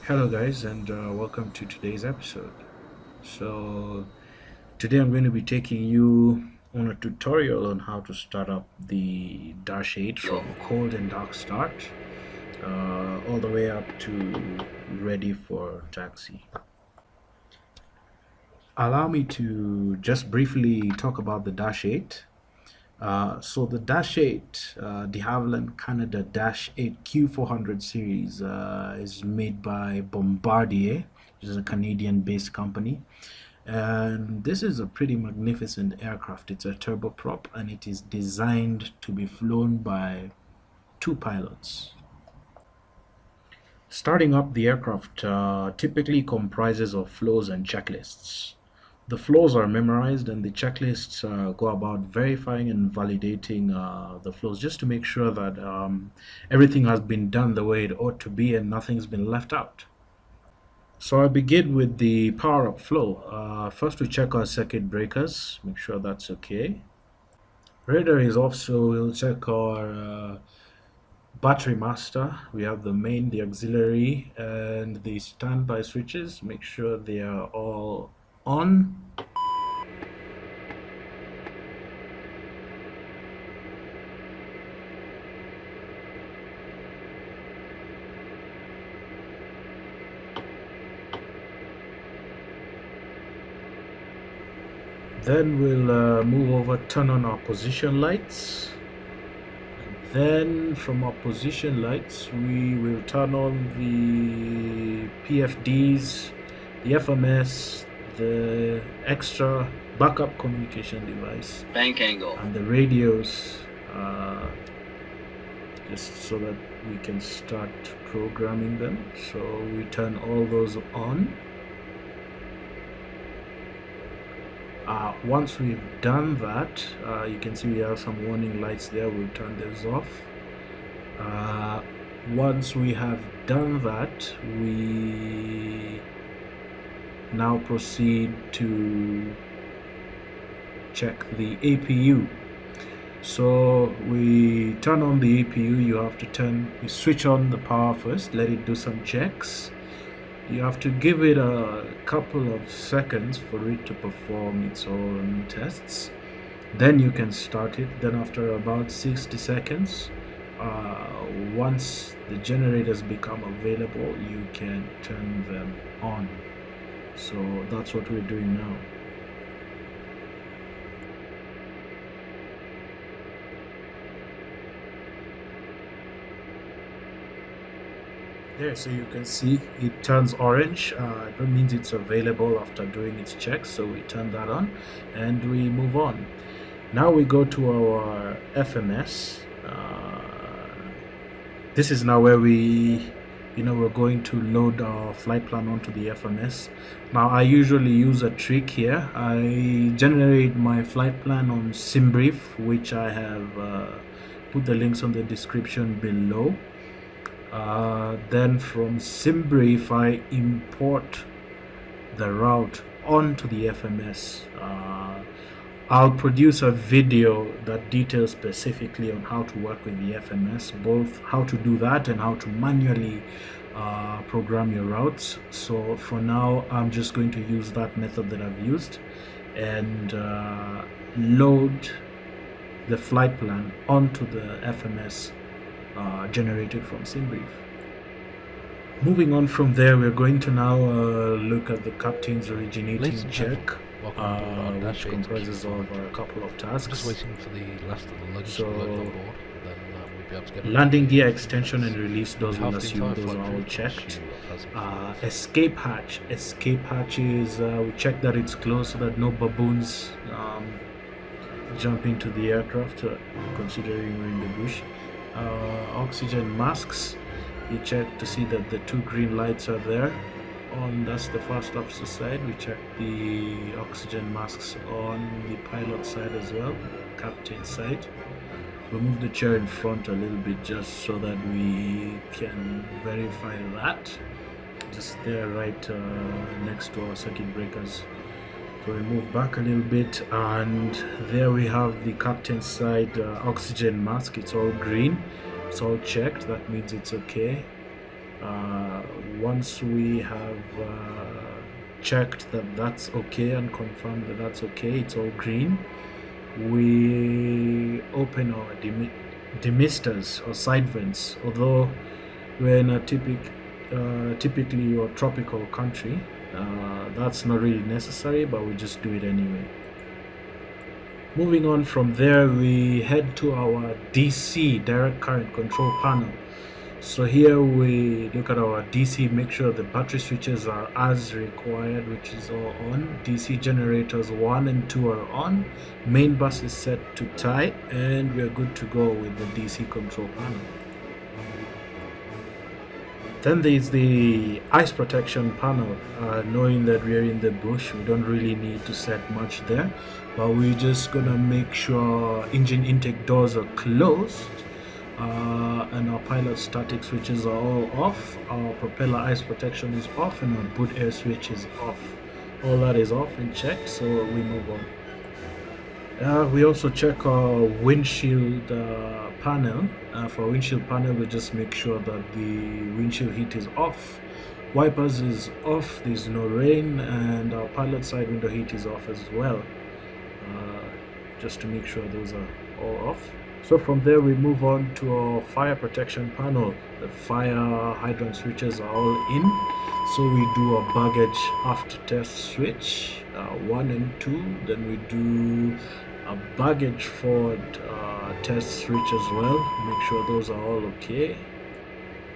Hello, guys, and welcome to today's episode. So, today I'm going to be taking you on a tutorial on how to start up the Dash 8 from cold and dark start all the way up to ready for taxi. Allow me to just briefly talk about the Dash 8. So the Dash 8, de Havilland Canada Dash 8 Q400 series is made by Bombardier, which is a Canadian-based company. And this is a pretty magnificent aircraft. It's a turboprop and it is designed to be flown by two pilots. Starting up the aircraft typically comprises of flows and checklists. The flows are memorized and the checklists go about verifying and validating the flows just to make sure that everything has been done the way it ought to be and nothing's been left out. So I begin with the power up flow. First we check our circuit breakers, make sure that's okay. Radar is off, so we'll check our battery master. We have the main, the auxiliary, and the standby switches. Make sure they are all on. Then we'll move over, turn on our position lights. And then from our position lights, we will turn on the PFDs, the FMS, the extra backup communication device, bank angle, and the radios, just so that we can start programming them. So we turn all those on. Once we've done that, you can see we have some warning lights there. We'll turn those off. Once we have done that, we now proceed to check the APU. So we turn on the APU. You have to switch on the power first, let it do some checks. You have to give it a couple of seconds for it to perform its own tests. Then you can start it. Then after about 60 seconds, once the generators become available, you can turn them on. So that's what we're doing now. There, so you can see it turns orange. That means it's available after doing its checks. So we turn that on and we move on. Now we go to our FMS. This is now where we're going to load our flight plan onto the FMS. Now I usually use a trick here. I generate my flight plan on SimBrief, which I have put the links on the description below. Then from SimBrief I import the route onto the FMS. I'll produce a video that details specifically on how to work with the FMS, both how to do that and how to manually program your routes. So for now I'm just going to use that method that I've used and load the flight plan onto the FMS generated from SimBrief. Moving on from there, we're going to now look at the captain's originating check, which comprises of a couple of tasks. Just waiting for the last of the luggage to load on board, then we'll be able to get landing gear extension and release doors will assume those are all checked. Escape hatch. Escape hatch is we check that it's closed so that no baboons jump into the aircraft, considering we're in the bush. Oxygen masks, you check to see that the two green lights are there on. That's the first officer side. We check the oxygen masks on the pilot side as well, captain side. We'll move the chair in front a little bit just so that we can verify that. Just there, right next to our circuit breakers. So we move back a little bit and there we have the captain's side oxygen mask. It's all green, it's all checked, that means it's okay. Once we have checked that that's okay and confirmed that that's okay, it's all green, we open our demisters or side vents. Although we're in a typically or tropical country, that's not really necessary, but we just do it anyway. Moving on from there, we head to our DC, direct current control panel. So here we look at our DC, make sure the battery switches are as required, which is all on. DC generators 1 and 2 are on. Main bus is set to tie, and we are good to go with the DC control panel. Then there's the ice protection panel. Knowing that we're in the bush, we don't really need to set much there, but we're just gonna make sure engine intake doors are closed, and our pilot static switches are all off, our propeller ice protection is off, and our boot air switch is off. All that is off and checked, so we move on. We also check our windshield panel. For windshield panel, we just make sure that the windshield heat is off, wipers is off, there's no rain, and our pilot side window heat is off as well, just to make sure those are all off. So from there we move on to our fire protection panel. The fire hydrant switches are all in, so we do a baggage after test switch 1 and 2, then we do a baggage forward test switch as well, make sure those are all okay.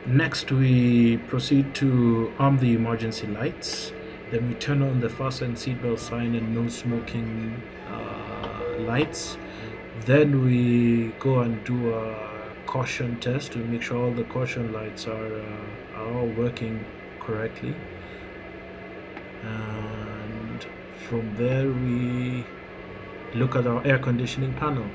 Next we proceed to arm the emergency lights, then we turn on the fasten seatbelt sign and no smoking lights. Then we go and do a caution test to make sure all the caution lights are all working correctly, and from there we look at our air conditioning panel.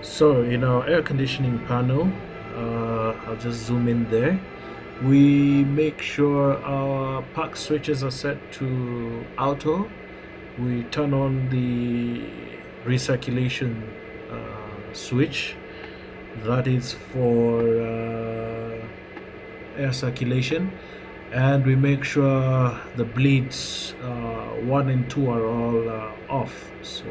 So in our air conditioning panel, I'll just zoom in there. We make sure our pack switches are set to auto. We turn on the recirculation switch, that is for air circulation, and we make sure the bleeds 1 and 2 are all off. So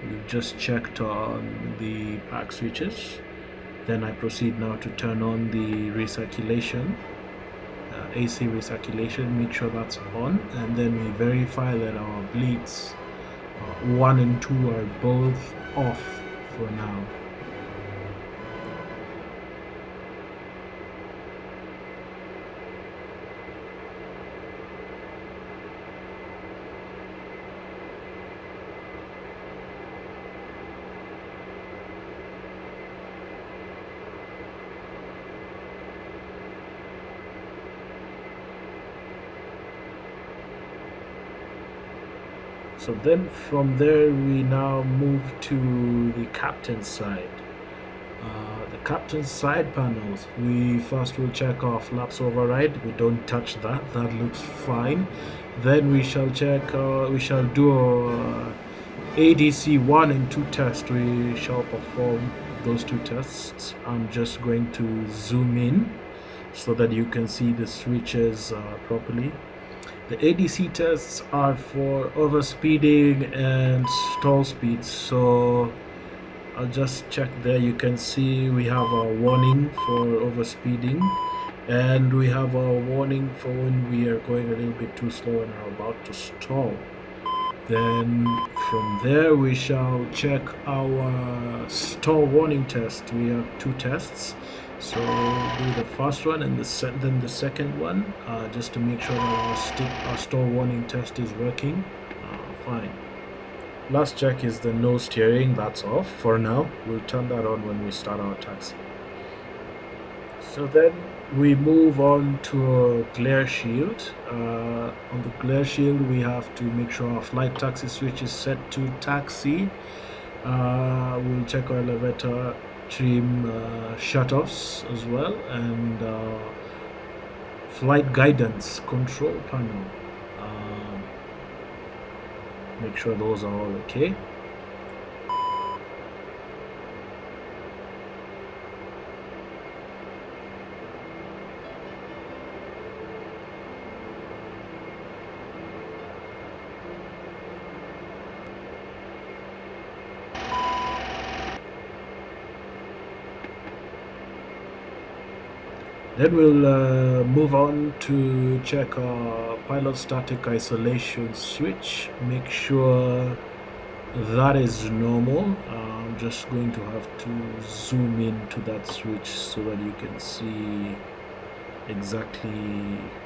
we've just checked on the pack switches. Then I proceed now to turn on the recirculation, AC recirculation, make sure that's on, and then we verify that our bleeds 1 and 2 are both off for now. So then from there we now move to the captain's side. The captain's side panels, we first will check our flaps override. We don't touch that, that looks fine. Then we shall check, we shall do a ADC 1 and 2 test. We shall perform those 2 tests. I'm just going to zoom in so that you can see the switches properly. The ADC tests are for overspeeding and stall speeds, so I'll just check there. You can see we have a warning for overspeeding, and we have a warning for when we are going a little bit too slow and are about to stall. Then from there we shall check our stall warning test. We have 2 tests. So do the first one and then the second one, just to make sure that our stall warning test is working fine. Last check is the no steering, that's off for now. We'll turn that on when we start our taxi. So then we move on to a glare shield. On the glare shield we have to make sure our flight taxi switch is set to taxi. We'll check our elevator trim shutoffs as well, and flight guidance control panel. make sure those are all okay. Then we'll move on to check our pilot static isolation switch, make sure that is normal. I'm just going to have to zoom into that switch so that you can see exactly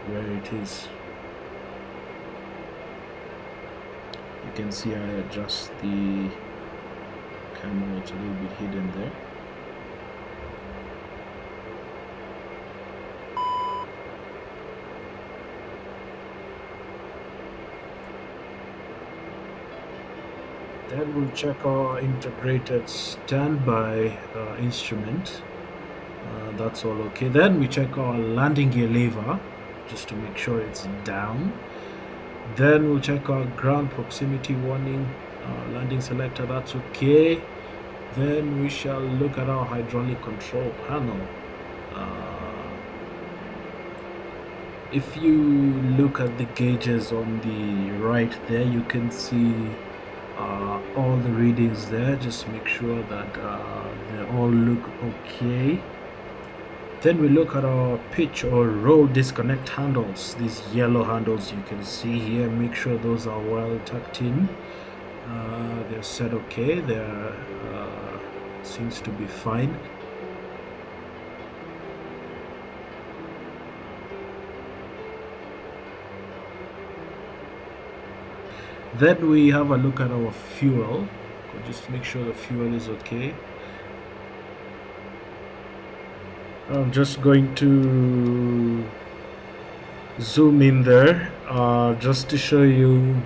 where it is. You can see I adjust the camera, it's a little bit hidden there. Then we'll check our integrated standby instrument. That's all okay. Then we check our landing gear lever just to make sure it's down. Then we'll check our ground proximity warning landing selector. That's okay. Then we shall look at our hydraulic control panel. If you look at the gauges on the right there, you can see all the readings there. Just make sure that they all look okay. Then we look at our pitch or roll disconnect handles. These yellow handles you can see here, make sure those are well tucked in. They're set okay. They're seems to be fine. Then we have a look at our fuel, just to make sure the fuel is okay. I'm just going to zoom in there just to show you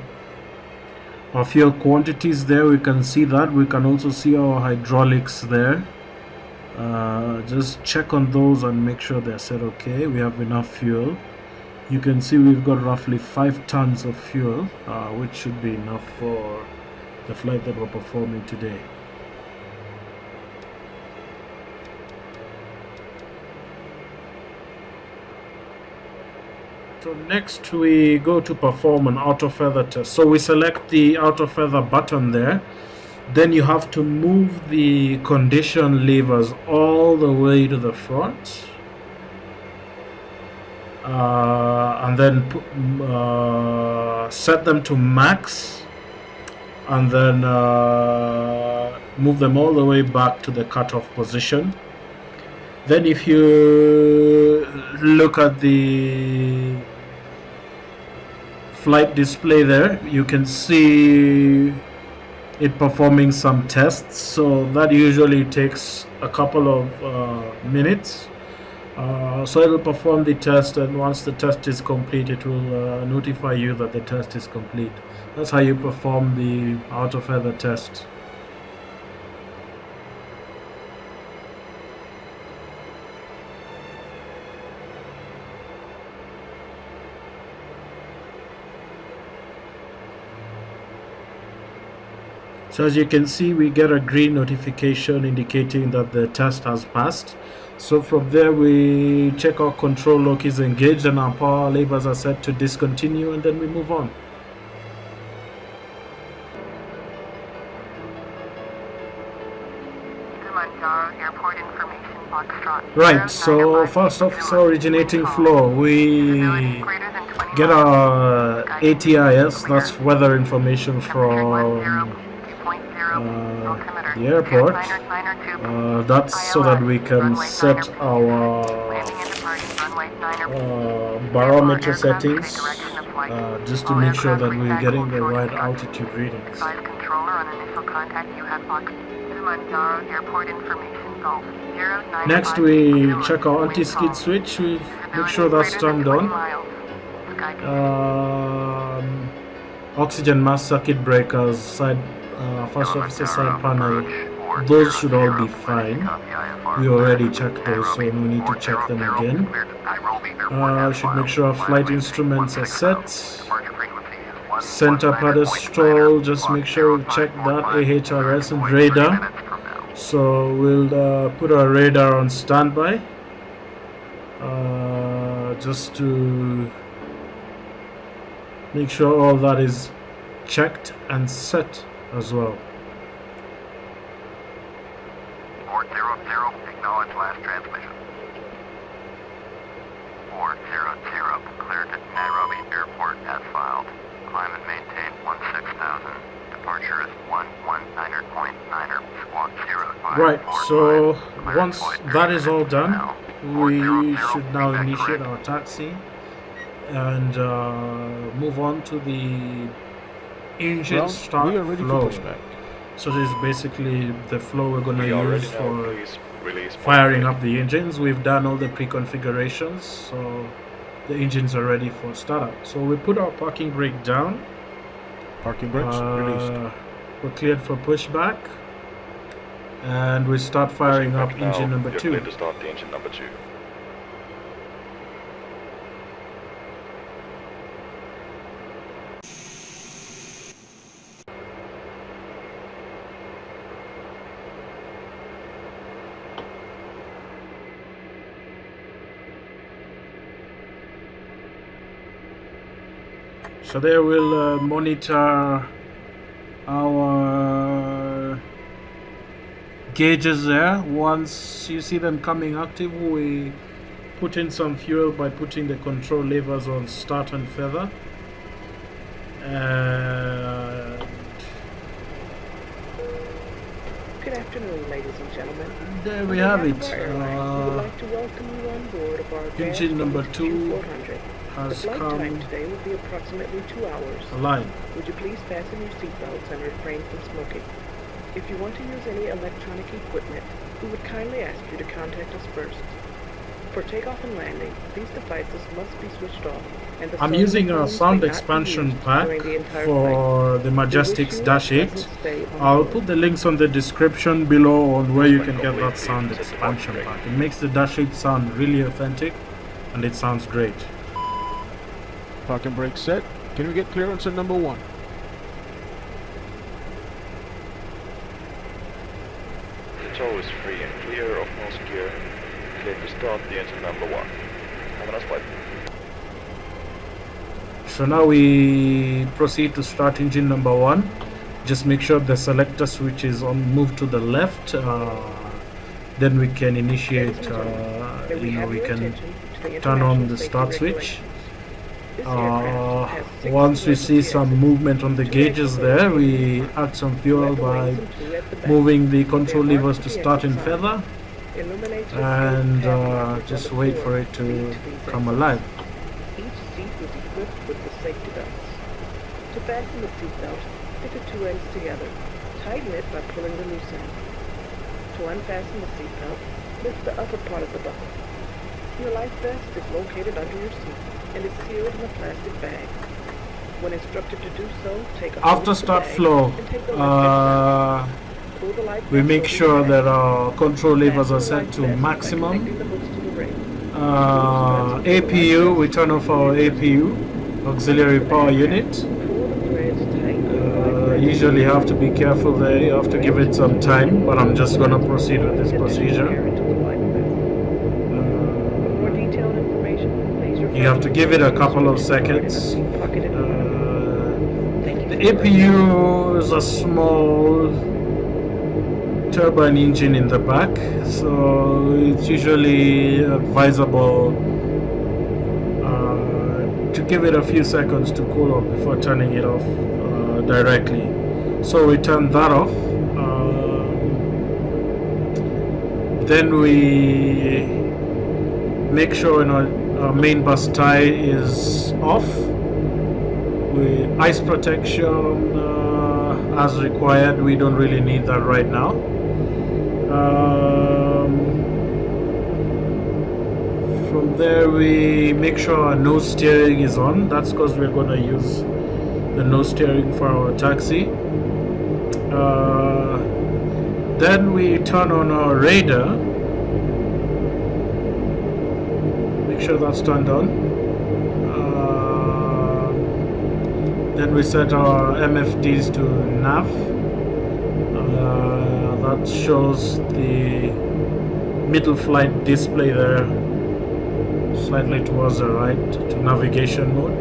our fuel quantities there. We can see that. We can also see our hydraulics there. Just check on those and make sure they're set okay. We have enough fuel. You can see we've got roughly 5 tons of fuel, which should be enough for the flight that we're performing today. So next we go to perform an auto feather test. So we select the auto feather button there. Then you have to move the condition levers all the way to the front. And then set them to max, and then move them all the way back to the cutoff position. Then if you look at the flight display there, you can see it performing some tests. So that usually takes a couple of minutes. So it will perform the test, and once the test is complete, it will notify you that the test is complete. That's how you perform the auto feather test. So as you can see, we get a green notification indicating that the test has passed. So from there we check our control lock is engaged and our power levers are set to discontinue, and then we move on. Right, so first officer originating floor, we get our ATIS, that's weather information from the airport. That's so that we can set our barometer settings, just to make sure that we're getting the right altitude readings. Next we check our anti-skid switch, we make sure that's turned on. Oxygen mask circuit breakers, side first officer side panel, those should all be fine. We already checked those, so no need to check them again. Should make sure our flight instruments are set. center pedestal, just make sure we check that AHRS and radar. So we'll put our radar on standby, just to make sure all that is checked and set as well. 400, acknowledge last transmission. 400, cleared to Nairobi Airport as filed. Climb and maintain 16,000. Departure is 119.9er, squawk 05. Right, so once that is all done, we should now initiate our taxi and move on to the engine start flow. So this is basically the flow we're going to use for firing up the engines. We've done all the pre-configurations, so the engines are ready for startup. So we put our parking brake down. Parking brakes released. We're cleared for pushback, and we start firing up engine number 2. You're cleared to start the engine number 2. So there we'll monitor our gauges there. Once you see them coming active, we put in some fuel by putting the control levers on start and feather. And good afternoon, ladies and gentlemen. there we have it. We would like to welcome you on board of our Engine number 2 Q400. The has flight time come today will be approximately 2 hours. aligned. Would you please fasten your seatbelts and refrain from smoking? If you want to use any electronic equipment, we would kindly ask you to contact us first. For takeoff and landing, these devices must be switched off. And the I'm sound using a components sound may not be expansion used pack during the entire for the flight. Majestic We wish you a Dash 8. pleasant stay on I'll board. put the links on the description below on where you can get that sound expansion pack. It makes the Dash 8 sound really authentic, and it sounds great. Parking brake set. Can we get clearance at number 1? The tow is free and clear of nose gear. Clear to start the engine number 1. Have a nice flight. So now we proceed to start engine number 1. Just make sure the selector switch is on, move to the left. Then we can initiate, we can turn on the start switch. Once we see some movement on the gauges there, we add some fuel by moving the control levers to start in feather, and just wait for it to come alive. Each seat was equipped with the safety belts. To fasten the seatbelt, stick the two ends together. Tighten it by pulling the loose end. To unfasten the seatbelt, lift the upper part of the buckle. Your life vest is located under your seat and is sealed in a plastic bag. When instructed to do so, take a After start flow, we make sure that our control levers are set to maximum. APU, we turn off our APU, auxiliary power unit. Usually have to be careful there, you have to give it some time, but I'm just going to proceed with this procedure. You have to give it a couple of seconds. The APU is a small turbine engine in the back, so it's usually advisable to give it a few seconds to cool off before turning it off directly. So we turn that off. Then we make sure our main bus tie is off with ice protection as required. We don't really need that right now. From there we make sure our nose steering is on. That's because we're going to use the nose steering for our taxi. Then we turn on our radar. Make sure that's turned on. Then we set our MFDs to nav. That shows the middle flight display there, slightly towards the right, to navigation mode.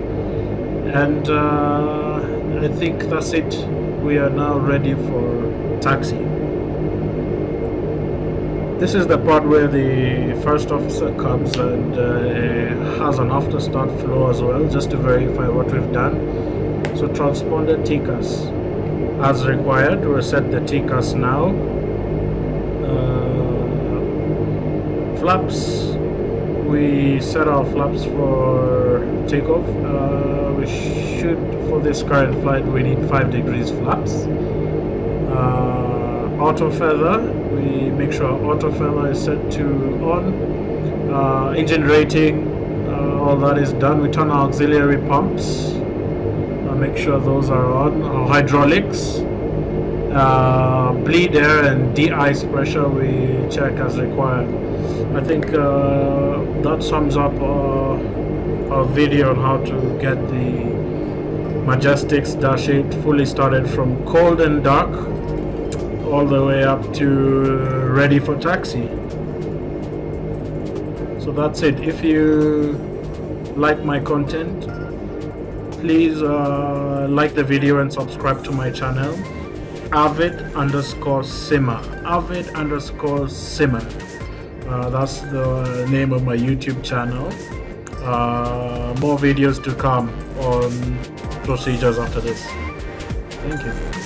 And I think that's it. We are now ready for taxi. This is the part where the first officer comes and has an after start flow as well, just to verify what we've done. So transponder TCAS as required. We'll set the TCAS now. Flaps. We set our flaps for takeoff. We should, for this current flight, we need 5 degrees flaps. Auto feather, we make sure auto feather is set to on. Engine rating, all that is done. We turn our auxiliary pumps, make sure those are on. Our hydraulics, bleed air and de-ice pressure we check as required. I think that sums up our video on how to get the Majestic's Dash 8 fully started from cold and dark all the way up to ready for taxi. So that's it. If you like my content, please like the video and subscribe to my channel, Avid_Simmer. Avid_Simmer. That's the name of my YouTube channel. More videos to come on procedures after this. Thank you.